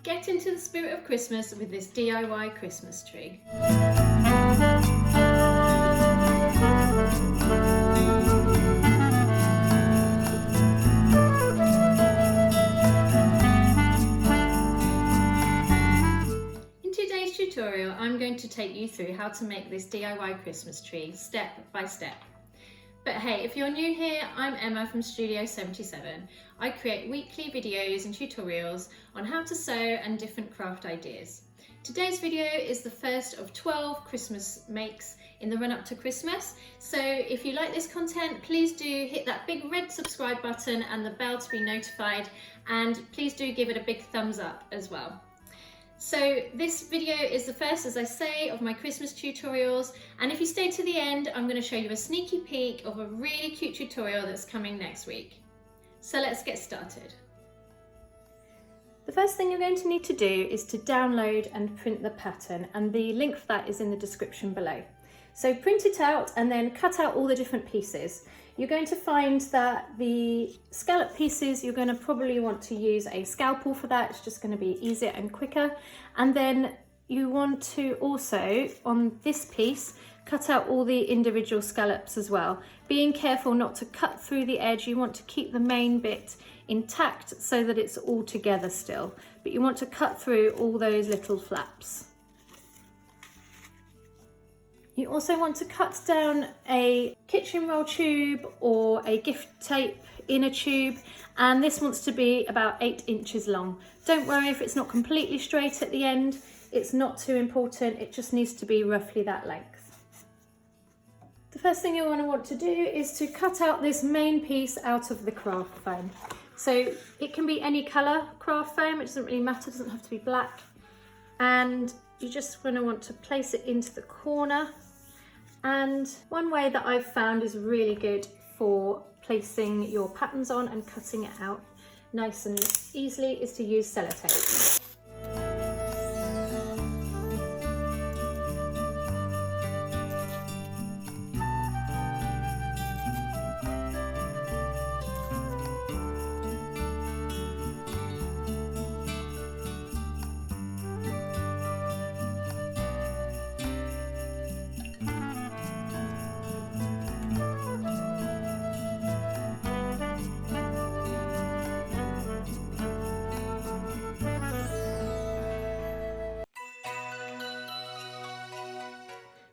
Get into the spirit of Christmas with this DIY Christmas tree. In today's tutorial, I'm going to take you through how to make this DIY Christmas tree step by step. But hey, if you're new here, I'm Emma from Studio 77. I create weekly videos and tutorials on how to sew and different craft ideas. Today's video is the first of 12 Christmas makes in the run up to Christmas. So if you like this content, please do hit that big red subscribe button and the bell to be notified, and please do give it a big thumbs up as well. So this video is the first, as I say, of my Christmas tutorials, and if you stay to the end, I'm going to show you a sneaky peek of a really cute tutorial that's coming next week. So let's get started. The first thing you're going to need to do is to download and print the pattern, and the link for that is in the description below. So print it out and then cut out all the different pieces. You're going to find that the scallop pieces, you're going to probably want to use a scalpel for that. It's just going to be easier and quicker. And then you want to also, on this piece, cut out all the individual scallops as well. Being careful not to cut through the edge. You want to keep the main bit intact so that it's all together still. But you want to cut through all those little flaps. You also want to cut down a kitchen roll tube or a gift tape inner tube, and this wants to be about 8 inches long. Don't worry if it's not completely straight at the end, it's not too important, it just needs to be roughly that length. The first thing you're going to want to do is to cut out this main piece out of the craft foam. So it can be any colour craft foam, it doesn't really matter, it doesn't have to be black. And you just going to want to place it into the corner. And one way that I've found is really good for placing your patterns on and cutting it out nice and easily is to use sellotape.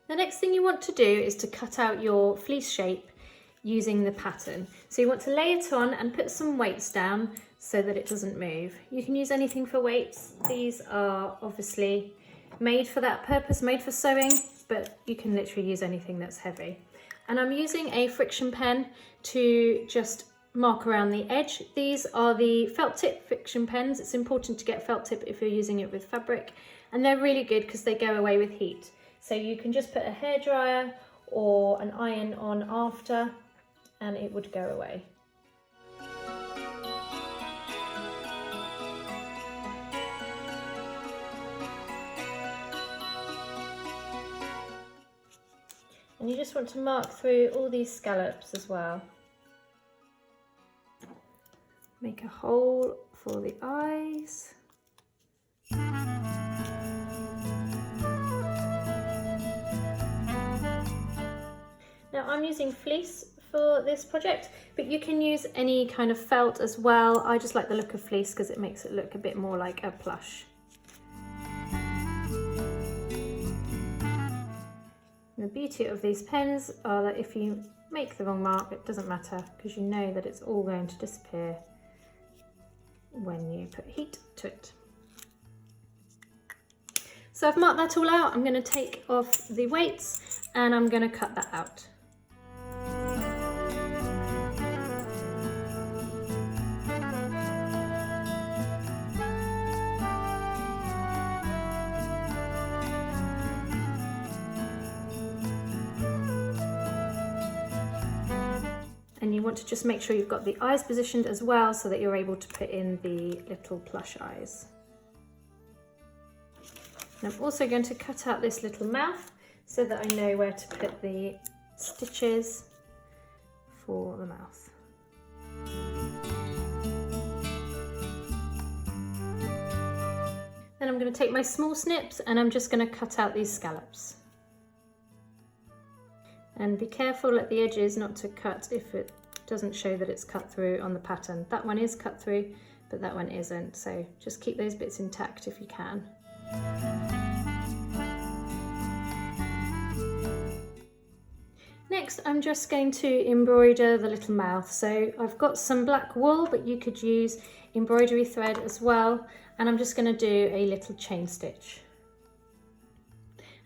The next thing you want to do is to cut out your fleece shape using the pattern. So you want to lay it on and put some weights down so that it doesn't move. You can use anything for weights. These are obviously made for that purpose, made for sewing, but you can literally use anything that's heavy. And I'm using a friction pen to just mark around the edge. These are the felt tip friction pens. It's important to get felt tip if you're using it with fabric, and they're really good because they go away with heat. So you can just put a hairdryer or an iron on after and it would go away. And you just want to mark through all these scallops as well. Make a hole for the eyes. Now I'm using fleece for this project, but you can use any kind of felt as well. I just like the look of fleece because it makes it look a bit more like a plush. And the beauty of these pens are that if you make the wrong mark, it doesn't matter because you know that it's all going to disappear when you put heat to it. So I've marked that all out. I'm going to take off the weights and I'm going to cut that out. And you want to just make sure you've got the eyes positioned as well so that you're able to put in the little plush eyes. And I'm also going to cut out this little mouth so that I know where to put the stitches for the mouth. I'm going to take my small snips and I'm just going to cut out these scallops. And be careful at the edges not to cut if it doesn't show that it's cut through on the pattern. That one is cut through, but that one isn't, so just keep those bits intact if you can. Next, I'm just going to embroider the little mouth. So I've got some black wool, but you could use embroidery thread as well, and I'm just going to do a little chain stitch.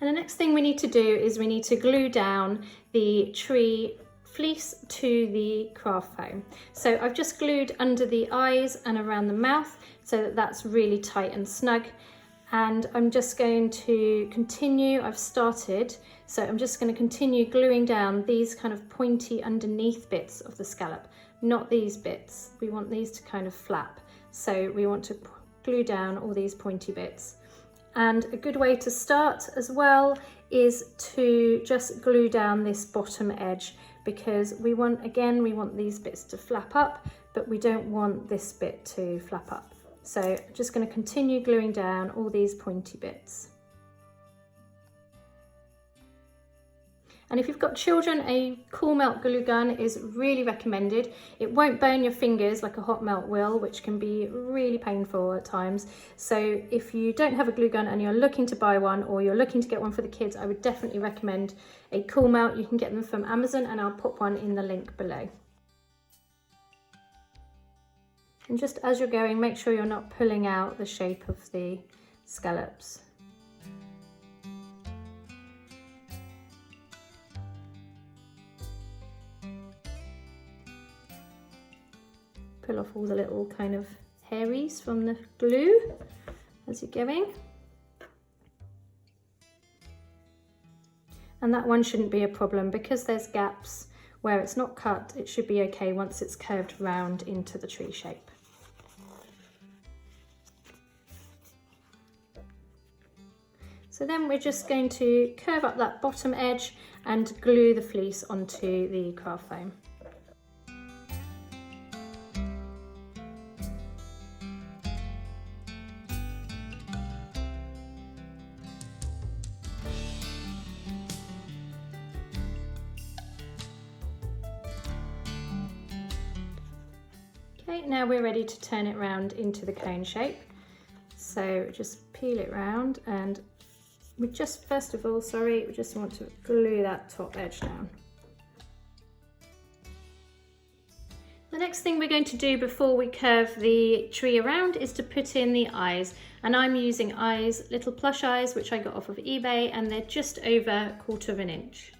And the next thing we need to do is we need to glue down the tree fleece to the craft foam. So I've just glued under the eyes and around the mouth so that that's really tight and snug. And I'm just going to continue, I've started, so I'm just going to continue gluing down these kind of pointy underneath bits of the scallop, not these bits. We want these to kind of flap. So we want to glue down all these pointy bits. And a good way to start as well is to just glue down this bottom edge, because we want these bits to flap up, but we don't want this bit to flap up. So I'm just going to continue gluing down all these pointy bits. And if you've got children, a cool melt glue gun is really recommended. It won't burn your fingers like a hot melt will, which can be really painful at times. So if you don't have a glue gun and you're looking to buy one, or you're looking to get one for the kids, I would definitely recommend a cool melt. You can get them from Amazon, and I'll put one in the link below. And just as you're going, make sure you're not pulling out the shape of the scallops. Pull off all the little kind of hairies from the glue as you're going. And that one shouldn't be a problem, because there's gaps where it's not cut. It should be okay once it's curved round into the tree shape. So then we're just going to curve up that bottom edge and glue the fleece onto the craft foam. Okay, now we're ready to turn it round into the cone shape. So just peel it round, and we just, first of all, we just want to glue that top edge down. The next thing we're going to do before we curve the tree around is to put in the eyes. And I'm using little plush eyes, which I got off of eBay, and they're just over 1/4 inch.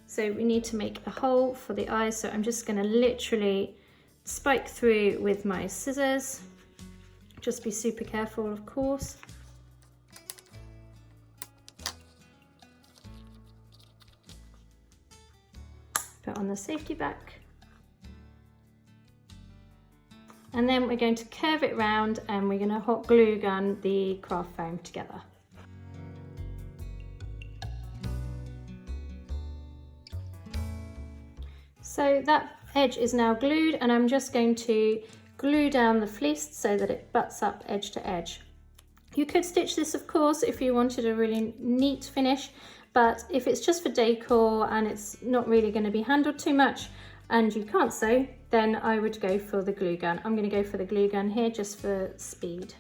So we need to make a hole for the eyes. So I'm just going to literally spike through with my scissors. Just be super careful, of course. Put on the safety back. And then we're going to curve it round, and we're going to hot glue gun the craft foam together. So that edge is now glued, and I'm just going to glue down the fleece so that it butts up edge to edge. You could stitch this, of course, if you wanted a really neat finish, but if it's just for decor and it's not really going to be handled too much and you can't sew, then I would go for the glue gun. I'm going to go for the glue gun here just for speed.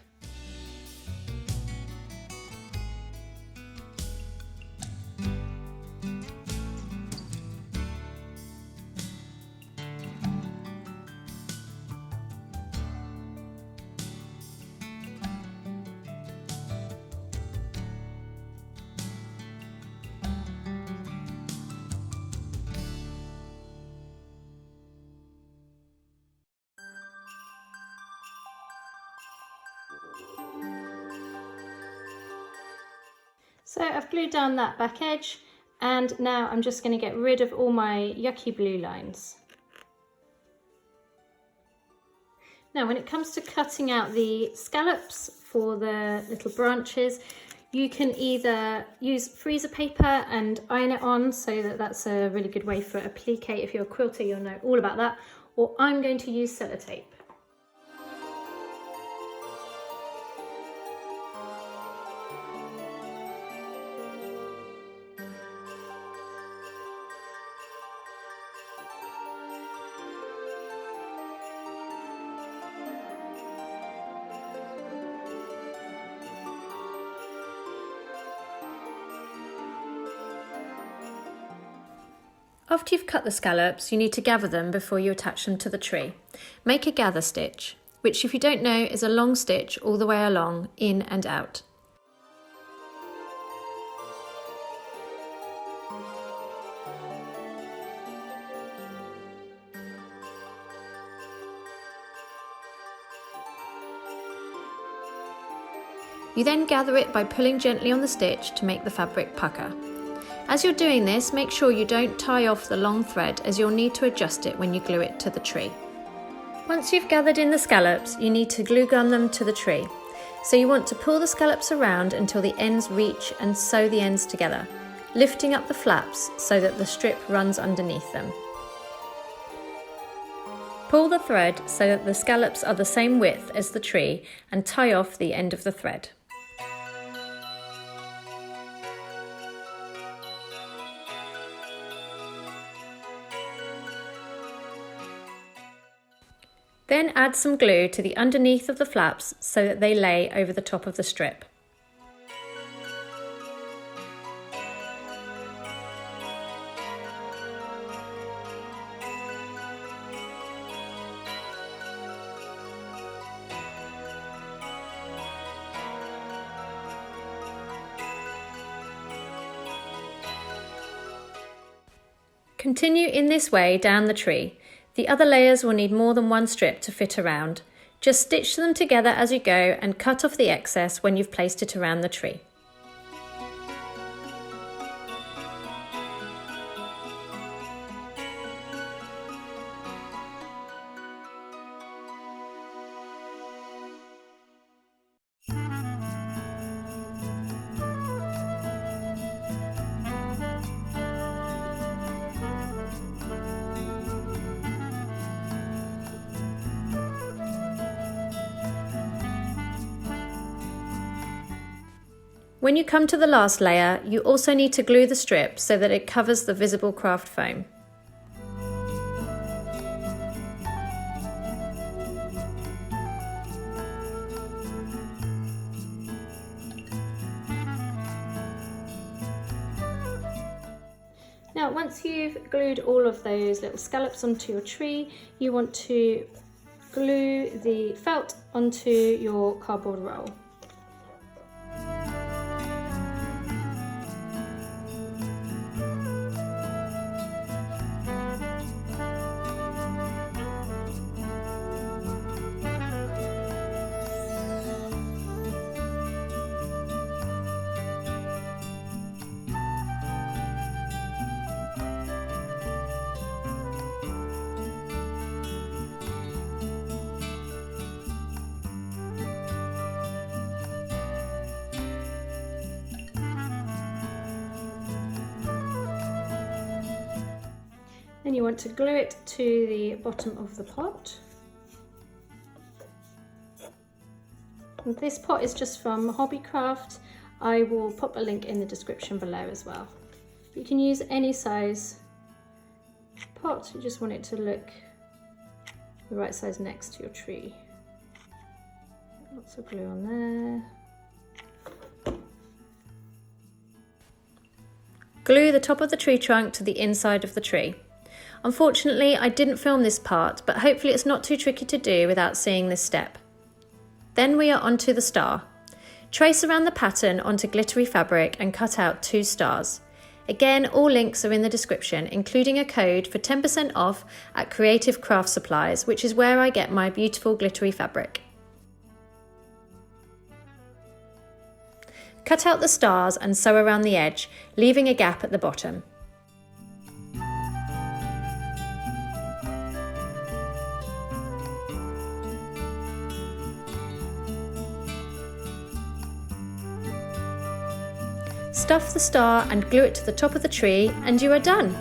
So I've glued down that back edge, and now I'm just going to get rid of all my yucky blue lines. Now when it comes to cutting out the scallops for the little branches, you can either use freezer paper and iron it on, so that's a really good way for a plique. If you're a quilter, you'll know all about that. Or I'm going to use sellotape. After you've cut the scallops, you need to gather them before you attach them to the tree. Make a gather stitch, which if you don't know is a long stitch all the way along, in and out. You then gather it by pulling gently on the stitch to make the fabric pucker. As you're doing this, make sure you don't tie off the long thread as you'll need to adjust it when you glue it to the tree. Once you've gathered in the scallops, you need to glue gun them to the tree. So you want to pull the scallops around until the ends reach and sew the ends together, lifting up the flaps so that the strip runs underneath them. Pull the thread so that the scallops are the same width as the tree and tie off the end of the thread. Then add some glue to the underneath of the flaps so that they lay over the top of the strip. Continue in this way down the tree. The other layers will need more than one strip to fit around. Just stitch them together as you go and cut off the excess when you've placed it around the tree. When you come to the last layer, you also need to glue the strip so that it covers the visible craft foam. Now, once you've glued all of those little scallops onto your tree, you want to glue the felt onto your cardboard roll. Then you want to glue it to the bottom of the pot. And this pot is just from Hobbycraft. I will pop a link in the description below as well. You can use any size pot, you just want it to look the right size next to your tree. Lots of glue on there. Glue the top of the tree trunk to the inside of the tree. Unfortunately, I didn't film this part, but hopefully it's not too tricky to do without seeing this step. Then we are onto the star. Trace around the pattern onto glittery fabric and cut out 2 stars. Again, all links are in the description, including a code for 10% off at Creative Craft Supplies, which is where I get my beautiful glittery fabric. Cut out the stars and sew around the edge, leaving a gap at the bottom. Stuff the star and glue it to the top of the tree and you are done.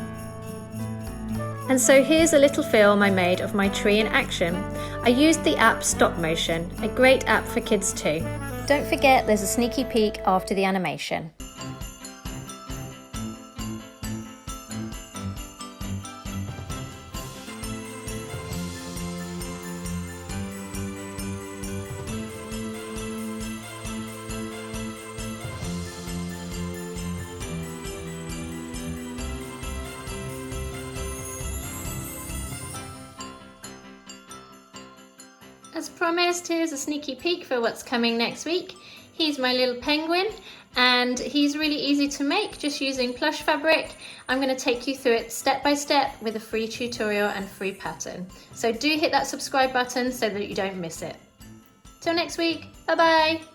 And so here's a little film I made of my tree in action. I used the app Stop Motion, a great app for kids too. Don't forget there's a sneaky peek after the animation. As promised, here's a sneaky peek for what's coming next week. He's my little penguin and he's really easy to make just using plush fabric. I'm going to take you through it step by step with a free tutorial and free pattern. So do hit that subscribe button so that you don't miss it. Till next week, bye bye!